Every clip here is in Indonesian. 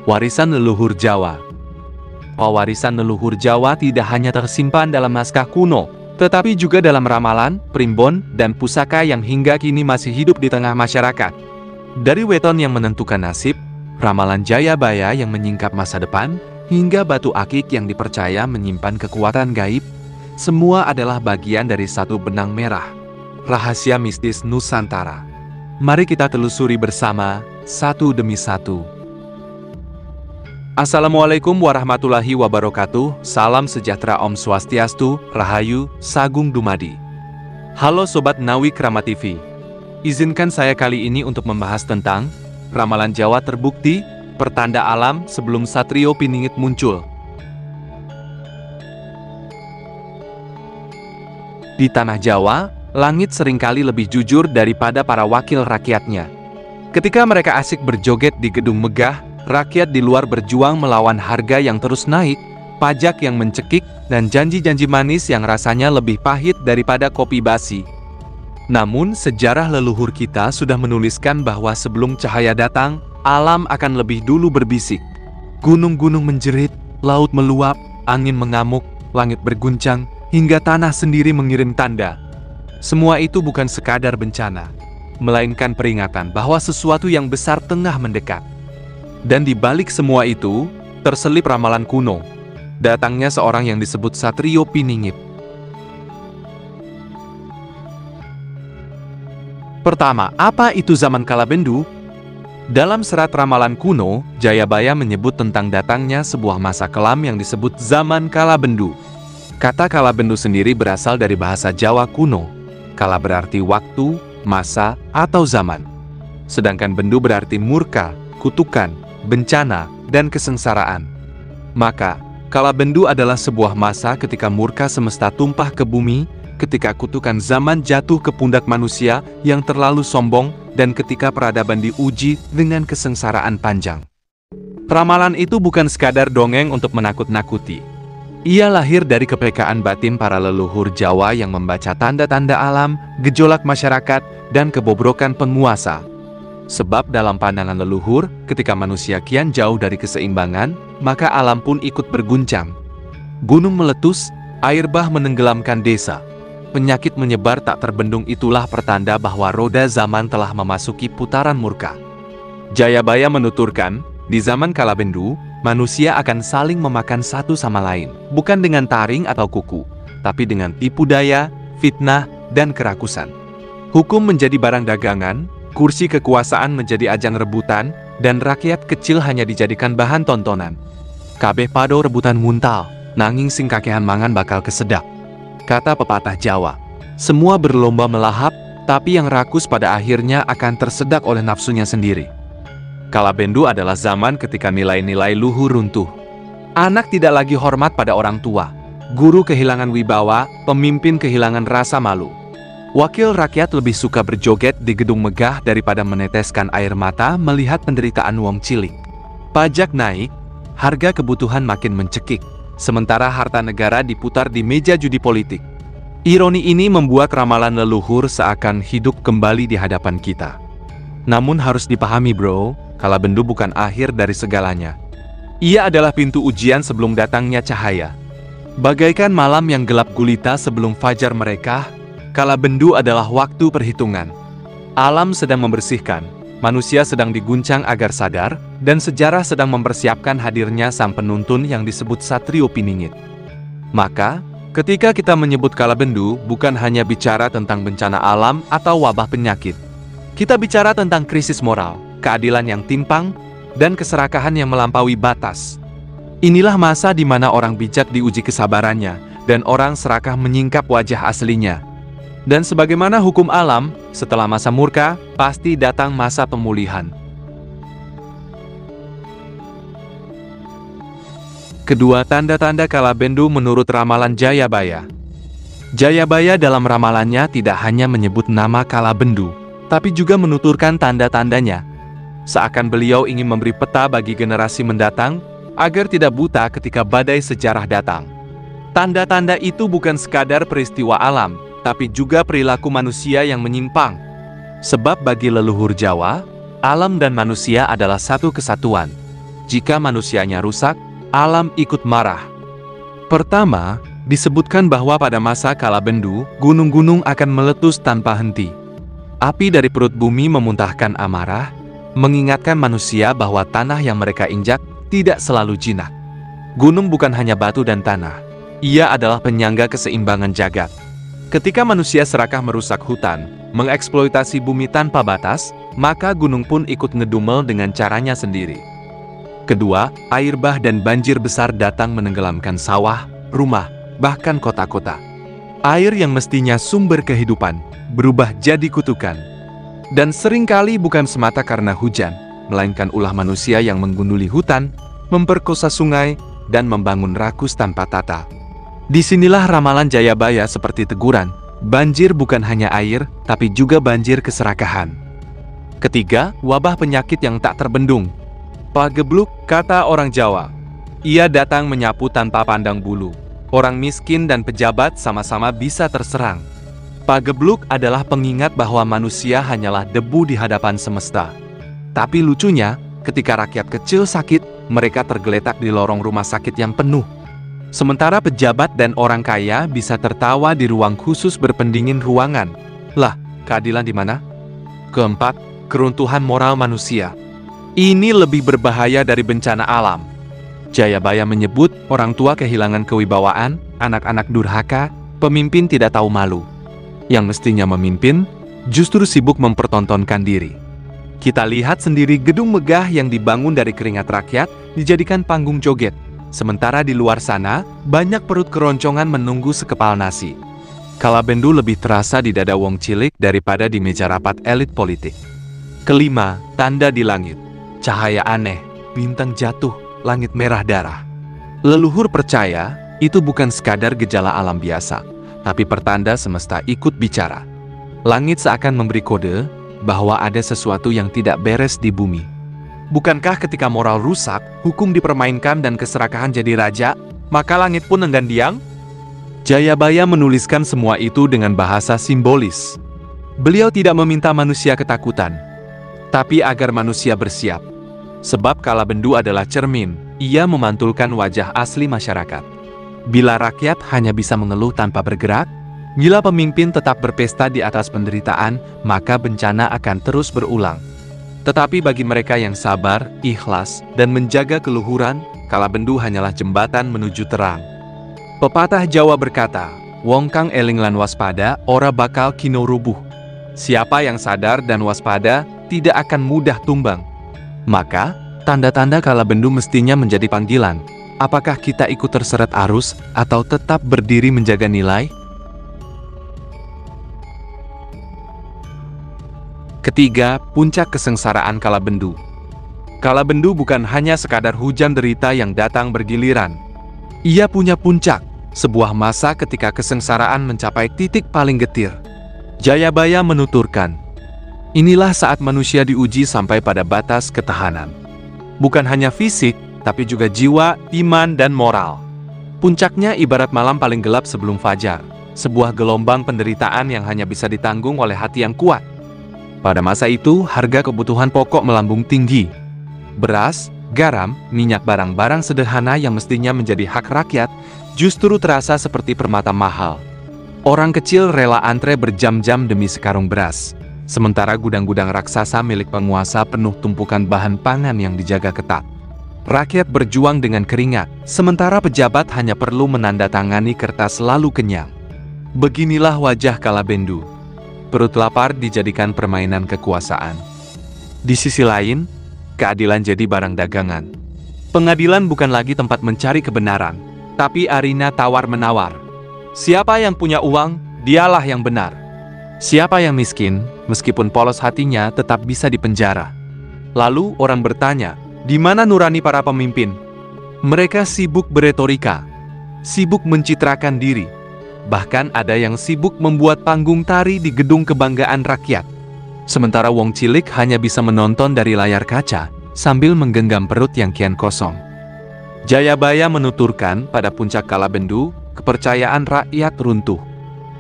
Warisan leluhur Jawa. Warisan leluhur Jawa tidak hanya tersimpan dalam naskah kuno, tetapi juga dalam ramalan, primbon, dan pusaka yang hingga kini masih hidup di tengah masyarakat. Dari weton yang menentukan nasib, ramalan Jayabaya yang menyingkap masa depan, hingga batu akik yang dipercaya menyimpan kekuatan gaib, semua adalah bagian dari satu benang merah, rahasia mistis Nusantara. Mari kita telusuri bersama, satu demi satu. Assalamualaikum warahmatullahi wabarakatuh. Salam sejahtera, Om Swastiastu, Rahayu, Sagung Dumadi. Halo Sobat Nawi Krama TV. Izinkan saya kali ini untuk membahas tentang ramalan Jawa terbukti, pertanda alam sebelum Satrio Piningit muncul. Di tanah Jawa, langit seringkali lebih jujur daripada para wakil rakyatnya. Ketika mereka asik berjoget di gedung megah, rakyat di luar berjuang melawan harga yang terus naik, pajak yang mencekik, dan janji-janji manis yang rasanya lebih pahit daripada kopi basi. Namun, sejarah leluhur kita sudah menuliskan bahwa sebelum cahaya datang, alam akan lebih dulu berbisik. Gunung-gunung menjerit, laut meluap, angin mengamuk, langit berguncang, hingga tanah sendiri mengirim tanda. Semua itu bukan sekadar bencana, melainkan peringatan bahwa sesuatu yang besar tengah mendekat. Dan di balik semua itu, terselip ramalan kuno, datangnya seorang yang disebut Satrio Piningit. Pertama, apa itu zaman Kalabendu? Dalam serat ramalan kuno, Jayabaya menyebut tentang datangnya sebuah masa kelam yang disebut zaman Kalabendu. Kata Kalabendu sendiri berasal dari bahasa Jawa kuno. Kala berarti waktu, masa, atau zaman. Sedangkan bendu berarti murka, kutukan, bencana, dan kesengsaraan. Maka, Kalabendu adalah sebuah masa ketika murka semesta tumpah ke bumi, ketika kutukan zaman jatuh ke pundak manusia yang terlalu sombong, dan ketika peradaban diuji dengan kesengsaraan panjang. Ramalan itu bukan sekadar dongeng untuk menakut-nakuti. Ia lahir dari kepekaan batin para leluhur Jawa yang membaca tanda-tanda alam, gejolak masyarakat, dan kebobrokan penguasa. Sebab dalam pandangan leluhur, ketika manusia kian jauh dari keseimbangan, maka alam pun ikut berguncang. Gunung meletus, air bah menenggelamkan desa. Penyakit menyebar tak terbendung, itulah pertanda bahwa roda zaman telah memasuki putaran murka. Jayabaya menuturkan, di zaman Kalabendu, manusia akan saling memakan satu sama lain, bukan dengan taring atau kuku, tapi dengan tipu daya, fitnah, dan kerakusan. Hukum menjadi barang dagangan, kursi kekuasaan menjadi ajang rebutan, dan rakyat kecil hanya dijadikan bahan tontonan. Kabeh pado rebutan nguntal, nanging sing kakehan mangan bakal kesedap. Kata pepatah Jawa, semua berlomba melahap, tapi yang rakus pada akhirnya akan tersedak oleh nafsunya sendiri. Kalabendu adalah zaman ketika nilai-nilai luhur runtuh. Anak tidak lagi hormat pada orang tua, guru kehilangan wibawa, pemimpin kehilangan rasa malu. Wakil rakyat lebih suka berjoget di gedung megah daripada meneteskan air mata melihat penderitaan wong cilik. Pajak naik, harga kebutuhan makin mencekik, sementara harta negara diputar di meja judi politik. Ironi ini membuat ramalan leluhur seakan hidup kembali di hadapan kita. Namun harus dipahami bro, Kalabendu bukan akhir dari segalanya. Ia adalah pintu ujian sebelum datangnya cahaya. Bagaikan malam yang gelap gulita sebelum fajar mereka, Kalabendu adalah waktu perhitungan. Alam sedang membersihkan, manusia sedang diguncang agar sadar, dan sejarah sedang mempersiapkan hadirnya sang penuntun yang disebut Satrio Piningit. Maka, ketika kita menyebut Kalabendu, bukan hanya bicara tentang bencana alam atau wabah penyakit. Kita bicara tentang krisis moral, keadilan yang timpang, dan keserakahan yang melampaui batas. Inilah masa di mana orang bijak diuji kesabarannya, dan orang serakah menyingkap wajah aslinya. Dan sebagaimana hukum alam, setelah masa murka, pasti datang masa pemulihan. Kedua tanda-tanda Kalabendu menurut ramalan Jayabaya. Jayabaya dalam ramalannya tidak hanya menyebut nama Kalabendu, tapi juga menuturkan tanda-tandanya. Seakan beliau ingin memberi peta bagi generasi mendatang, agar tidak buta ketika badai sejarah datang. Tanda-tanda itu bukan sekadar peristiwa alam, tapi juga perilaku manusia yang menyimpang. Sebab bagi leluhur Jawa, alam dan manusia adalah satu kesatuan. Jika manusianya rusak, alam ikut marah. Pertama, disebutkan bahwa pada masa kala bendu, gunung-gunung akan meletus tanpa henti. Api dari perut bumi memuntahkan amarah, mengingatkan manusia bahwa tanah yang mereka injak tidak selalu jinak. Gunung bukan hanya batu dan tanah. Ia adalah penyangga keseimbangan jagat. Ketika manusia serakah merusak hutan, mengeksploitasi bumi tanpa batas, maka gunung pun ikut ngedumel dengan caranya sendiri. Kedua, air bah dan banjir besar datang menenggelamkan sawah, rumah, bahkan kota-kota. Air yang mestinya sumber kehidupan, berubah jadi kutukan. Dan seringkali bukan semata karena hujan, melainkan ulah manusia yang menggunduli hutan, memperkosa sungai, dan membangun rakus tanpa tata. Disinilah ramalan Jayabaya seperti teguran, banjir bukan hanya air, tapi juga banjir keserakahan. Ketiga, wabah penyakit yang tak terbendung. Pagebluk, kata orang Jawa. Ia datang menyapu tanpa pandang bulu. Orang miskin dan pejabat sama-sama bisa terserang. Pagebluk adalah pengingat bahwa manusia hanyalah debu di hadapan semesta. Tapi lucunya, ketika rakyat kecil sakit, mereka tergeletak di lorong rumah sakit yang penuh. Sementara pejabat dan orang kaya bisa tertawa di ruang khusus berpendingin ruangan. Lah, keadilan di mana? Keempat, keruntuhan moral manusia. Ini lebih berbahaya dari bencana alam. Jayabaya menyebut orang tua kehilangan kewibawaan, anak-anak durhaka, pemimpin tidak tahu malu. Yang mestinya memimpin, justru sibuk mempertontonkan diri. Kita lihat sendiri gedung megah yang dibangun dari keringat rakyat, dijadikan panggung joget. Sementara di luar sana, banyak perut keroncongan menunggu sekepal nasi. Kalabendu lebih terasa di dada wong cilik daripada di meja rapat elit politik. Kelima, tanda di langit. Cahaya aneh, bintang jatuh, langit merah darah. Leluhur percaya, itu bukan sekadar gejala alam biasa, tapi pertanda semesta ikut bicara. Langit seakan memberi kode bahwa ada sesuatu yang tidak beres di bumi. Bukankah ketika moral rusak, hukum dipermainkan dan keserakahan jadi raja, maka langit pun enggan diam? Jayabaya menuliskan semua itu dengan bahasa simbolis. Beliau tidak meminta manusia ketakutan, tapi agar manusia bersiap. Sebab Kalabendu adalah cermin, ia memantulkan wajah asli masyarakat. Bila rakyat hanya bisa mengeluh tanpa bergerak, bila pemimpin tetap berpesta di atas penderitaan, maka bencana akan terus berulang. Tetapi bagi mereka yang sabar, ikhlas, dan menjaga keluhuran, Kalabendu hanyalah jembatan menuju terang. Pepatah Jawa berkata, wong kang eling lan waspada, ora bakal kino rubuh. Siapa yang sadar dan waspada, tidak akan mudah tumbang. Maka, tanda-tanda Kalabendu mestinya menjadi panggilan. Apakah kita ikut terseret arus, atau tetap berdiri menjaga nilai? Ketiga, puncak kesengsaraan Kalabendu. Kalabendu bukan hanya sekadar hujan derita yang datang bergiliran. Ia punya puncak, sebuah masa ketika kesengsaraan mencapai titik paling getir. Jayabaya menuturkan, inilah saat manusia diuji sampai pada batas ketahanan. Bukan hanya fisik, tapi juga jiwa, iman, dan moral. Puncaknya ibarat malam paling gelap sebelum fajar, sebuah gelombang penderitaan yang hanya bisa ditanggung oleh hati yang kuat. Pada masa itu, harga kebutuhan pokok melambung tinggi. Beras, garam, minyak barang-barang sederhana yang mestinya menjadi hak rakyat, justru terasa seperti permata mahal. Orang kecil rela antre berjam-jam demi sekarung beras, sementara gudang-gudang raksasa milik penguasa penuh tumpukan bahan pangan yang dijaga ketat. Rakyat berjuang dengan keringat, sementara pejabat hanya perlu menandatangani kertas lalu kenyang. Beginilah wajah Kalabendu. Perut lapar dijadikan permainan kekuasaan. Di sisi lain, keadilan jadi barang dagangan. Pengadilan bukan lagi tempat mencari kebenaran, tapi arena tawar-menawar. Siapa yang punya uang, dialah yang benar. Siapa yang miskin, meskipun polos hatinya tetap bisa dipenjara. Lalu orang bertanya, di mana nurani para pemimpin? Mereka sibuk beretorika, sibuk mencitrakan diri. Bahkan ada yang sibuk membuat panggung tari di gedung kebanggaan rakyat. Sementara wong cilik hanya bisa menonton dari layar kaca, sambil menggenggam perut yang kian kosong. Jayabaya menuturkan pada puncak Kalabendu, kepercayaan rakyat runtuh.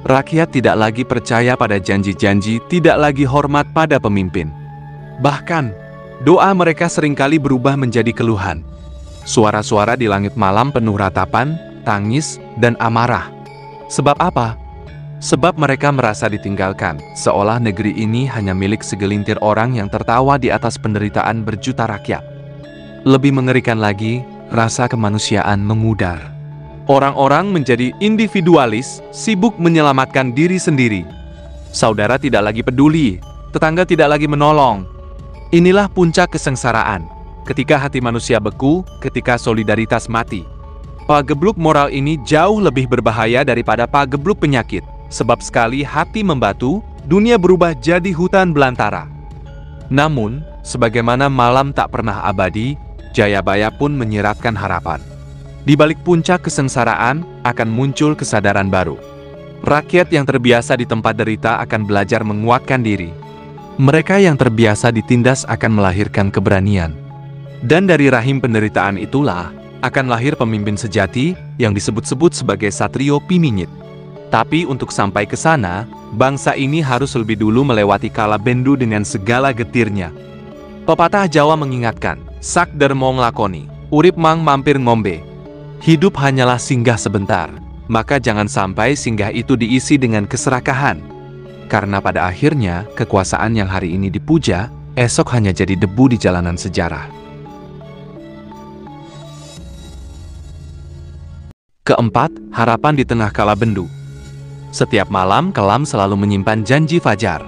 Rakyat tidak lagi percaya pada janji-janji, tidak lagi hormat pada pemimpin. Bahkan, Doa mereka seringkali berubah menjadi keluhan. Suara-suara di langit malam penuh ratapan, tangis, dan amarah. Sebab apa? Sebab mereka merasa ditinggalkan, seolah negeri ini hanya milik segelintir orang yang tertawa di atas penderitaan berjuta rakyat. Lebih mengerikan lagi, rasa kemanusiaan memudar. Orang-orang menjadi individualis, sibuk menyelamatkan diri sendiri. Saudara tidak lagi peduli, tetangga tidak lagi menolong. Inilah puncak kesengsaraan, ketika hati manusia beku, ketika solidaritas mati. Pagebluk moral ini jauh lebih berbahaya daripada pagebluk penyakit, sebab sekali hati membatu, dunia berubah jadi hutan belantara. Namun, sebagaimana malam tak pernah abadi, Jayabaya pun menyiratkan harapan. Di balik puncak kesengsaraan, akan muncul kesadaran baru. Rakyat yang terbiasa di tempat derita akan belajar menguatkan diri. Mereka yang terbiasa ditindas akan melahirkan keberanian. Dan dari rahim penderitaan itulah, akan lahir pemimpin sejati yang disebut-sebut sebagai Satrio Piningit. Tapi untuk sampai ke sana, bangsa ini harus lebih dulu melewati Kalabendu dengan segala getirnya. Pepatah Jawa mengingatkan, sak dermo nglakoni, urip mang mampir ngombe. Hidup hanyalah singgah sebentar, maka jangan sampai singgah itu diisi dengan keserakahan. Karena pada akhirnya, kekuasaan yang hari ini dipuja, esok hanya jadi debu di jalanan sejarah. Keempat, harapan di tengah Kalabendu. Setiap malam, kelam selalu menyimpan janji fajar.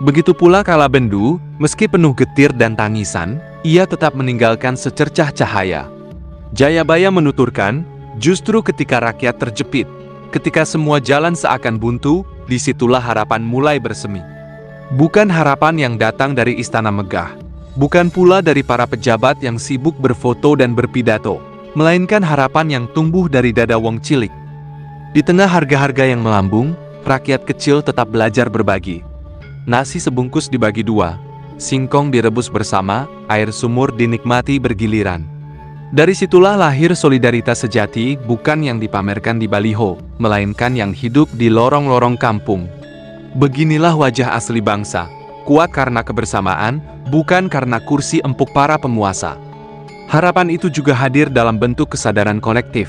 Begitu pula Kalabendu, meski penuh getir dan tangisan, ia tetap meninggalkan secercah cahaya. Jayabaya menuturkan, justru ketika rakyat terjepit, ketika semua jalan seakan buntu, disitulah harapan mulai bersemi. Bukan harapan yang datang dari istana megah, bukan pula dari para pejabat yang sibuk berfoto dan berpidato, melainkan harapan yang tumbuh dari dada wong cilik. Di tengah harga-harga yang melambung, rakyat kecil tetap belajar berbagi. Nasi sebungkus dibagi dua, singkong direbus bersama, air sumur dinikmati bergiliran. Dari situlah lahir solidaritas sejati, bukan yang dipamerkan di baliho, melainkan yang hidup di lorong-lorong kampung. Beginilah wajah asli bangsa, kuat karena kebersamaan, bukan karena kursi empuk para penguasa. Harapan itu juga hadir dalam bentuk kesadaran kolektif.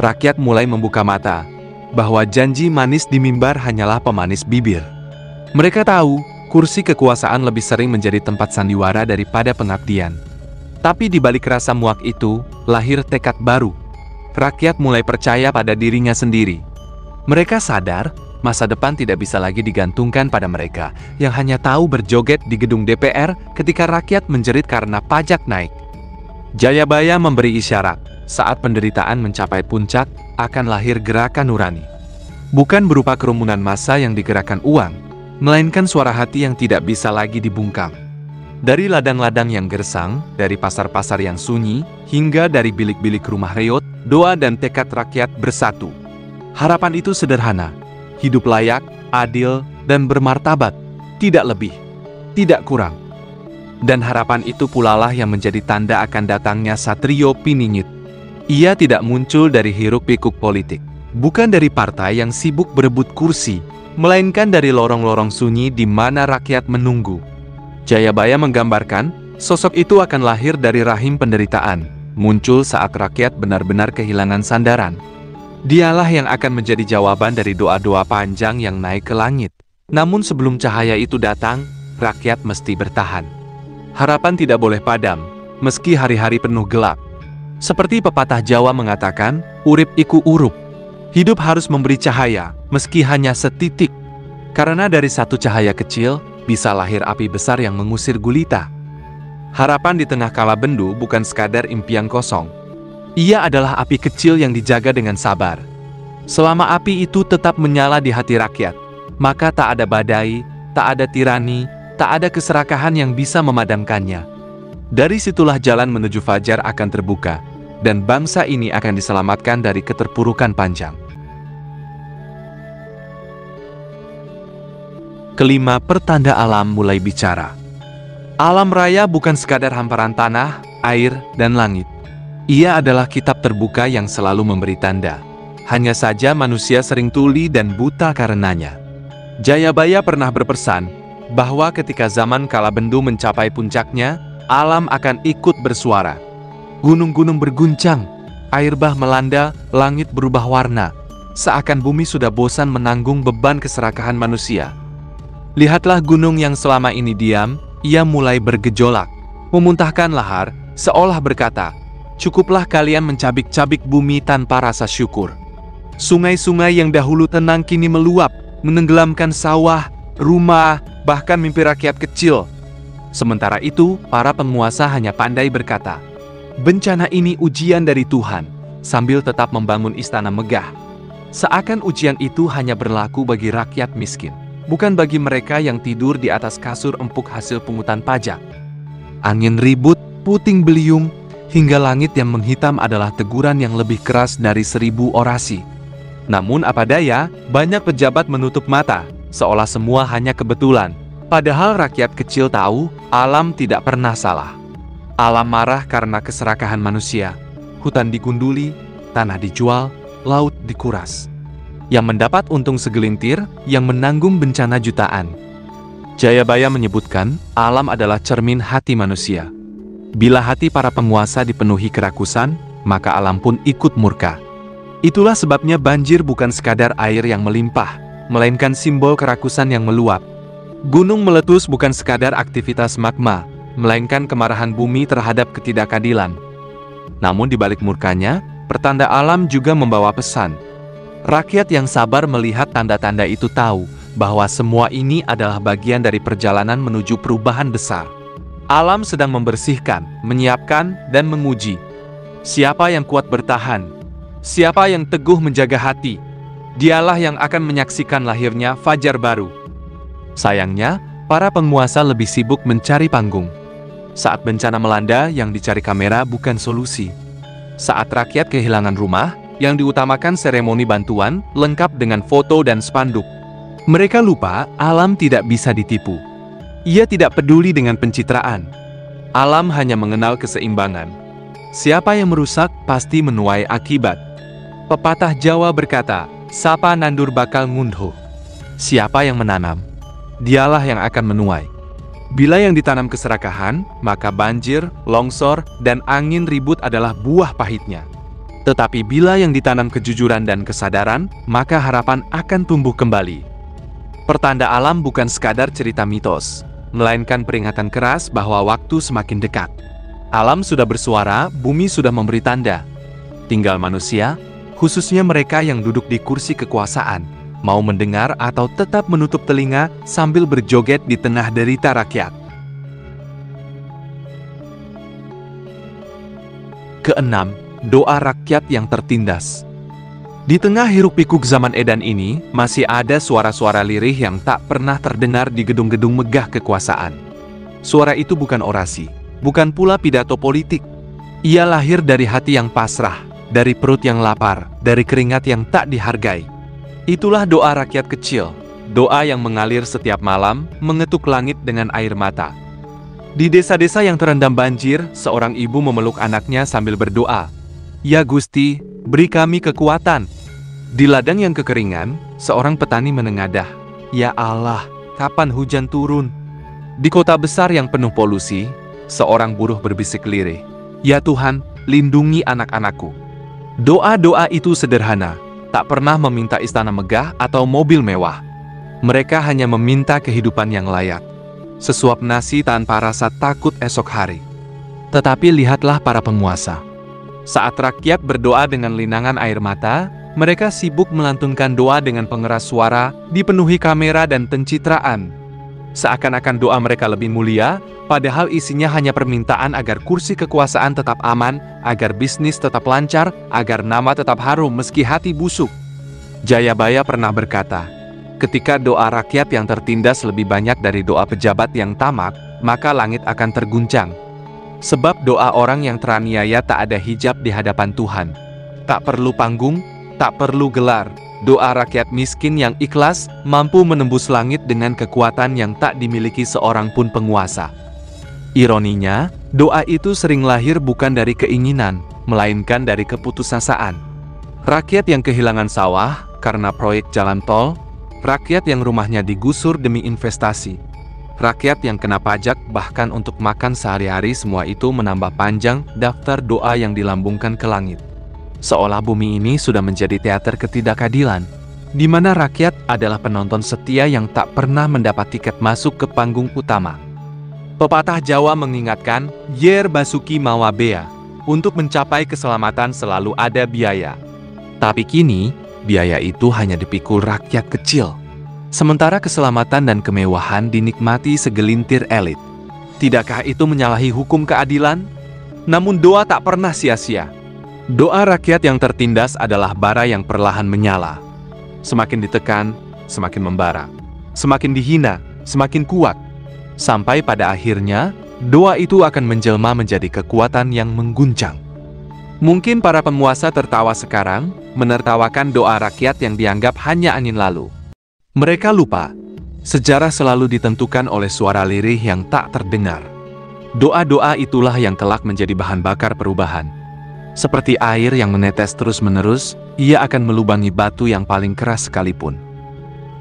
Rakyat mulai membuka mata, bahwa janji manis di mimbar hanyalah pemanis bibir. Mereka tahu, kursi kekuasaan lebih sering menjadi tempat sandiwara daripada pengabdian. Tapi di balik rasa muak itu, lahir tekad baru. Rakyat mulai percaya pada dirinya sendiri. Mereka sadar, masa depan tidak bisa lagi digantungkan pada mereka, yang hanya tahu berjoget di gedung DPR ketika rakyat menjerit karena pajak naik. Jayabaya memberi isyarat, saat penderitaan mencapai puncak, akan lahir gerakan nurani. Bukan berupa kerumunan massa yang digerakkan uang, melainkan suara hati yang tidak bisa lagi dibungkam. Dari ladang-ladang yang gersang, dari pasar-pasar yang sunyi, hingga dari bilik-bilik rumah reot, doa dan tekad rakyat bersatu. Harapan itu sederhana, hidup layak, adil, dan bermartabat, tidak lebih, tidak kurang. Dan harapan itu pula lah yang menjadi tanda akan datangnya Satrio Piningit. Ia tidak muncul dari hiruk-pikuk politik, bukan dari partai yang sibuk berebut kursi, melainkan dari lorong-lorong sunyi di mana rakyat menunggu. Jayabaya menggambarkan, sosok itu akan lahir dari rahim penderitaan, muncul saat rakyat benar-benar kehilangan sandaran. Dialah yang akan menjadi jawaban dari doa-doa panjang yang naik ke langit. Namun sebelum cahaya itu datang, rakyat mesti bertahan. Harapan tidak boleh padam, meski hari-hari penuh gelap. Seperti pepatah Jawa mengatakan, urip iku urup. Hidup harus memberi cahaya, meski hanya setitik. Karena dari satu cahaya kecil, bisa lahir api besar yang mengusir gulita. Harapan di tengah Kalabendu bukan sekadar impian kosong. Ia adalah api kecil yang dijaga dengan sabar. Selama api itu tetap menyala di hati rakyat, maka tak ada badai, tak ada tirani, tak ada keserakahan yang bisa memadamkannya. Dari situlah jalan menuju fajar akan terbuka, dan bangsa ini akan diselamatkan dari keterpurukan panjang. Kelima, pertanda alam mulai bicara. Alam raya bukan sekadar hamparan tanah, air, dan langit. Ia adalah kitab terbuka yang selalu memberi tanda. Hanya saja manusia sering tuli dan buta karenanya. Jayabaya pernah berpesan bahwa ketika zaman Kalabendu mencapai puncaknya, alam akan ikut bersuara. Gunung-gunung berguncang, air bah melanda, langit berubah warna. Seakan bumi sudah bosan menanggung beban keserakahan manusia. Lihatlah gunung yang selama ini diam, ia mulai bergejolak. Memuntahkan lahar, seolah berkata, "Cukuplah kalian mencabik-cabik bumi tanpa rasa syukur." Sungai-sungai yang dahulu tenang kini meluap, menenggelamkan sawah, rumah, bahkan mimpi rakyat kecil. Sementara itu, para penguasa hanya pandai berkata, "Bencana ini ujian dari Tuhan," sambil tetap membangun istana megah. Seakan ujian itu hanya berlaku bagi rakyat miskin, bukan bagi mereka yang tidur di atas kasur empuk hasil pungutan pajak. Angin ribut, puting beliung, hingga langit yang menghitam adalah teguran yang lebih keras dari 1000 orasi. Namun apa daya, banyak pejabat menutup mata, seolah semua hanya kebetulan. Padahal rakyat kecil tahu, alam tidak pernah salah. Alam marah karena keserakahan manusia. Hutan digunduli, tanah dijual, laut dikuras. Yang mendapat untung segelintir, yang menanggung bencana jutaan. Jayabaya menyebutkan, alam adalah cermin hati manusia. Bila hati para penguasa dipenuhi kerakusan, maka alam pun ikut murka. Itulah sebabnya banjir bukan sekadar air yang melimpah, melainkan simbol kerakusan yang meluap. Gunung meletus bukan sekadar aktivitas magma, melainkan kemarahan bumi terhadap ketidakadilan. Namun di balik murkanya, pertanda alam juga membawa pesan. Rakyat yang sabar melihat tanda-tanda itu tahu bahwa semua ini adalah bagian dari perjalanan menuju perubahan besar. Alam sedang membersihkan, menyiapkan, dan menguji. Siapa yang kuat bertahan? Siapa yang teguh menjaga hati? Dialah yang akan menyaksikan lahirnya fajar baru. Sayangnya, para penguasa lebih sibuk mencari panggung. Saat bencana melanda, yang dicari kamera bukan solusi. Saat rakyat kehilangan rumah, yang diutamakan seremoni bantuan, lengkap dengan foto dan spanduk. Mereka lupa, alam tidak bisa ditipu. Ia tidak peduli dengan pencitraan. Alam hanya mengenal keseimbangan. Siapa yang merusak, pasti menuai akibat. Pepatah Jawa berkata, "Sapa nandur bakal ngunduh." Siapa yang menanam, dialah yang akan menuai. Bila yang ditanam keserakahan, maka banjir, longsor, dan angin ribut adalah buah pahitnya. Tetapi bila yang ditanam kejujuran dan kesadaran, maka harapan akan tumbuh kembali. Pertanda alam bukan sekadar cerita mitos, melainkan peringatan keras bahwa waktu semakin dekat. Alam sudah bersuara, bumi sudah memberi tanda. Tinggal manusia, khususnya mereka yang duduk di kursi kekuasaan, mau mendengar atau tetap menutup telinga sambil berjoget di tengah derita rakyat. Keenam, doa rakyat yang tertindas. Di tengah hiruk-pikuk zaman edan ini, masih ada suara-suara lirih yang tak pernah terdengar di gedung-gedung megah kekuasaan. Suara itu bukan orasi, bukan pula pidato politik. Ia lahir dari hati yang pasrah, dari perut yang lapar, dari keringat yang tak dihargai. Itulah doa rakyat kecil, doa yang mengalir setiap malam, mengetuk langit dengan air mata. Di desa-desa yang terendam banjir, seorang ibu memeluk anaknya sambil berdoa, "Ya Gusti, beri kami kekuatan." Di ladang yang kekeringan, seorang petani menengadah, "Ya Allah, kapan hujan turun?" Di kota besar yang penuh polusi, seorang buruh berbisik lirih, "Ya Tuhan, lindungi anak-anakku." Doa-doa itu sederhana, tak pernah meminta istana megah atau mobil mewah. Mereka hanya meminta kehidupan yang layak, sesuap nasi tanpa rasa takut esok hari. Tetapi lihatlah para penguasa. Saat rakyat berdoa dengan linangan air mata, mereka sibuk melantunkan doa dengan pengeras suara, dipenuhi kamera dan pencitraan. Seakan-akan doa mereka lebih mulia, padahal isinya hanya permintaan agar kursi kekuasaan tetap aman, agar bisnis tetap lancar, agar nama tetap harum meski hati busuk. Jayabaya pernah berkata, "Ketika doa rakyat yang tertindas lebih banyak dari doa pejabat yang tamak, maka langit akan terguncang. Sebab doa orang yang teraniaya tak ada hijab di hadapan Tuhan. Tak perlu panggung, tak perlu gelar. Doa rakyat miskin yang ikhlas mampu menembus langit dengan kekuatan yang tak dimiliki seorang pun penguasa." Ironinya, doa itu sering lahir bukan dari keinginan, melainkan dari keputusasaan. Rakyat yang kehilangan sawah karena proyek jalan tol, rakyat yang rumahnya digusur demi investasi, rakyat yang kena pajak, bahkan untuk makan sehari-hari, semua itu menambah panjang daftar doa yang dilambungkan ke langit. Seolah bumi ini sudah menjadi teater ketidakadilan, di mana rakyat adalah penonton setia yang tak pernah mendapat tiket masuk ke panggung utama. Pepatah Jawa mengingatkan, yer basuki mawa bea, untuk mencapai keselamatan selalu ada biaya. Tapi kini, biaya itu hanya dipikul rakyat kecil. Sementara keselamatan dan kemewahan dinikmati segelintir elit. Tidakkah itu menyalahi hukum keadilan? Namun doa tak pernah sia-sia. Doa rakyat yang tertindas adalah bara yang perlahan menyala. Semakin ditekan, semakin membara. Semakin dihina, semakin kuat. Sampai pada akhirnya, doa itu akan menjelma menjadi kekuatan yang mengguncang. Mungkin para penguasa tertawa sekarang, menertawakan doa rakyat yang dianggap hanya angin lalu. Mereka lupa, sejarah selalu ditentukan oleh suara lirih yang tak terdengar. Doa-doa itulah yang kelak menjadi bahan bakar perubahan. Seperti air yang menetes terus-menerus, ia akan melubangi batu yang paling keras sekalipun.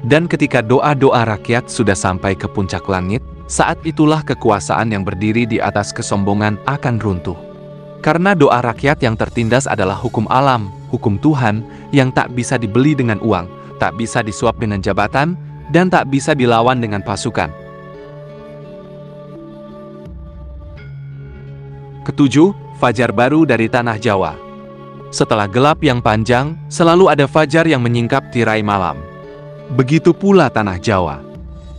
Dan ketika doa-doa rakyat sudah sampai ke puncak langit, saat itulah kekuasaan yang berdiri di atas kesombongan akan runtuh. Karena doa rakyat yang tertindas adalah hukum alam, hukum Tuhan, yang tak bisa dibeli dengan uang, tak bisa disuap dengan jabatan, dan tak bisa dilawan dengan pasukan. Ketujuh, fajar baru dari tanah Jawa. Setelah gelap yang panjang, selalu ada fajar yang menyingkap tirai malam. Begitu pula tanah Jawa.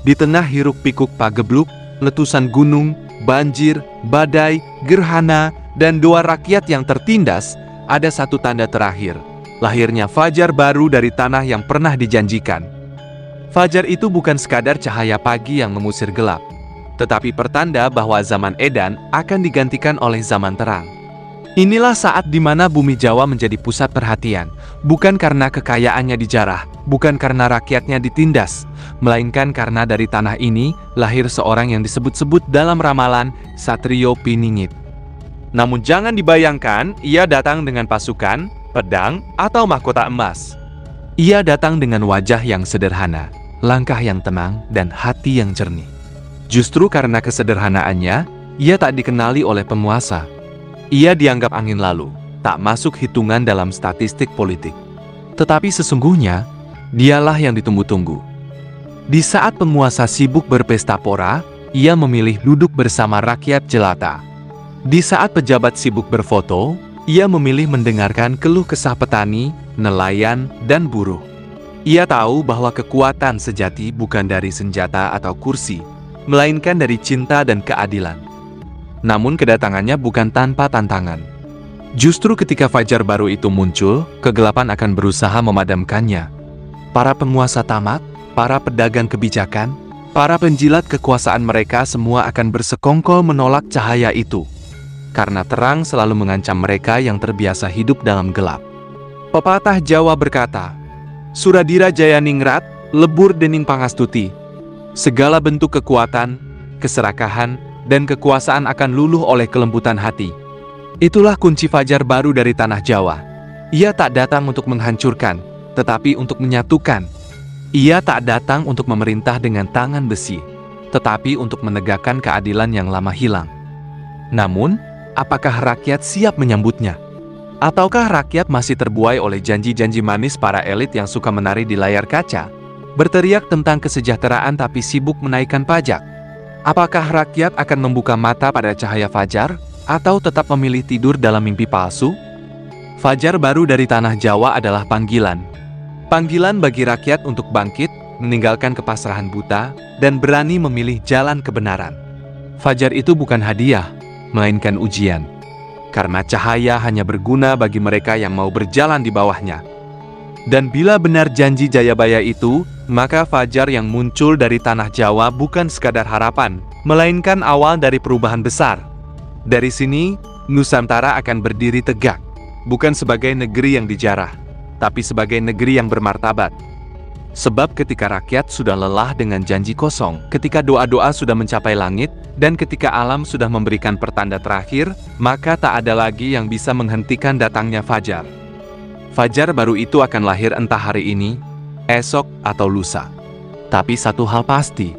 Di tengah hiruk-pikuk pagebluk, letusan gunung, banjir, badai, gerhana, dan doa rakyat yang tertindas, ada satu tanda terakhir. Lahirnya fajar baru dari tanah yang pernah dijanjikan. Fajar itu bukan sekadar cahaya pagi yang mengusir gelap, tetapi pertanda bahwa zaman edan akan digantikan oleh zaman terang. Inilah saat di mana bumi Jawa menjadi pusat perhatian, bukan karena kekayaannya dijarah, bukan karena rakyatnya ditindas, melainkan karena dari tanah ini lahir seorang yang disebut-sebut dalam ramalan Satrio Piningit. Namun jangan dibayangkan ia datang dengan pasukan, pedang, atau mahkota emas. Ia datang dengan wajah yang sederhana, langkah yang tenang, dan hati yang jernih. Justru karena kesederhanaannya, ia tak dikenali oleh penguasa. Ia dianggap angin lalu, tak masuk hitungan dalam statistik politik. Tetapi sesungguhnya, dialah yang ditunggu-tunggu. Di saat penguasa sibuk berpesta pora, ia memilih duduk bersama rakyat jelata. Di saat pejabat sibuk berfoto, ia memilih mendengarkan keluh kesah petani, nelayan, dan buruh. Ia tahu bahwa kekuatan sejati bukan dari senjata atau kursi, melainkan dari cinta dan keadilan. Namun kedatangannya bukan tanpa tantangan. Justru ketika fajar baru itu muncul, kegelapan akan berusaha memadamkannya. Para penguasa tamak, para pedagang kebijakan, para penjilat kekuasaan mereka semua akan bersekongkol menolak cahaya itu. Karena terang selalu mengancam mereka yang terbiasa hidup dalam gelap. Pepatah Jawa berkata, Suradira Jaya Ningrat, lebur dening pangastuti. Segala bentuk kekuatan, keserakahan, dan kekuasaan akan luluh oleh kelembutan hati. Itulah kunci fajar baru dari tanah Jawa. Ia tak datang untuk menghancurkan, tetapi untuk menyatukan. Ia tak datang untuk memerintah dengan tangan besi, tetapi untuk menegakkan keadilan yang lama hilang. Namun, apakah rakyat siap menyambutnya? Ataukah rakyat masih terbuai oleh janji-janji manis para elit yang suka menari di layar kaca, berteriak tentang kesejahteraan tapi sibuk menaikkan pajak? Apakah rakyat akan membuka mata pada cahaya fajar, atau tetap memilih tidur dalam mimpi palsu? Fajar baru dari tanah Jawa adalah panggilan. Panggilan bagi rakyat untuk bangkit, meninggalkan kepasrahan buta, dan berani memilih jalan kebenaran. Fajar itu bukan hadiah, melainkan ujian. Karena cahaya hanya berguna bagi mereka yang mau berjalan di bawahnya. Dan bila benar janji Jayabaya itu, maka fajar yang muncul dari tanah Jawa bukan sekadar harapan, melainkan awal dari perubahan besar. Dari sini, Nusantara akan berdiri tegak, bukan sebagai negeri yang dijarah, tapi sebagai negeri yang bermartabat. Sebab ketika rakyat sudah lelah dengan janji kosong, ketika doa-doa sudah mencapai langit, dan ketika alam sudah memberikan pertanda terakhir, maka tak ada lagi yang bisa menghentikan datangnya fajar. Fajar baru itu akan lahir entah hari ini, esok, atau lusa. Tapi satu hal pasti,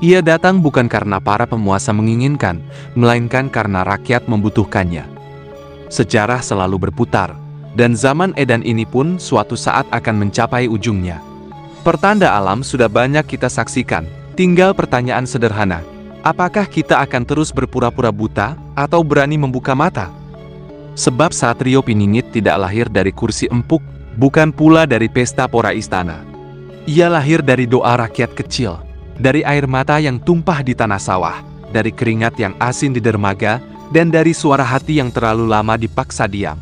Ia datang bukan karena para penguasa menginginkan, melainkan karena rakyat membutuhkannya. Sejarah selalu berputar, dan zaman edan ini pun suatu saat akan mencapai ujungnya. Pertanda alam sudah banyak kita saksikan, tinggal pertanyaan sederhana. Apakah kita akan terus berpura-pura buta, atau berani membuka mata? Sebab Satrio Piningit tidak lahir dari kursi empuk, bukan pula dari pesta pora istana. Ia lahir dari doa rakyat kecil, dari air mata yang tumpah di tanah sawah, dari keringat yang asin di dermaga, dan dari suara hati yang terlalu lama dipaksa diam.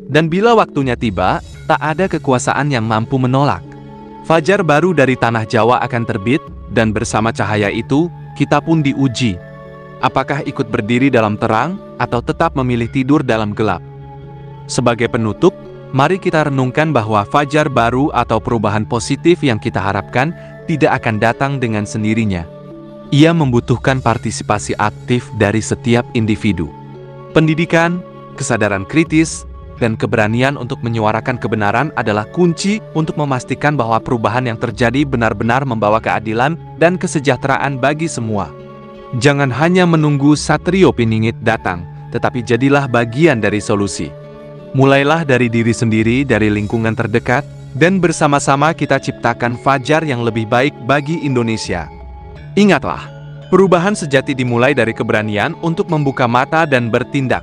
Dan bila waktunya tiba, tak ada kekuasaan yang mampu menolak. Fajar baru dari tanah Jawa akan terbit, dan bersama cahaya itu, kita pun diuji. Apakah ikut berdiri dalam terang, atau tetap memilih tidur dalam gelap? Sebagai penutup, mari kita renungkan bahwa fajar baru atau perubahan positif yang kita harapkan tidak akan datang dengan sendirinya. Ia membutuhkan partisipasi aktif dari setiap individu. Pendidikan, kesadaran kritis, dan keberanian untuk menyuarakan kebenaran adalah kunci untuk memastikan bahwa perubahan yang terjadi benar-benar membawa keadilan dan kesejahteraan bagi semua. Jangan hanya menunggu Satrio Piningit datang, tetapi jadilah bagian dari solusi. Mulailah dari diri sendiri, dari lingkungan terdekat, dan bersama-sama kita ciptakan fajar yang lebih baik bagi Indonesia. Ingatlah, perubahan sejati dimulai dari keberanian untuk membuka mata dan bertindak.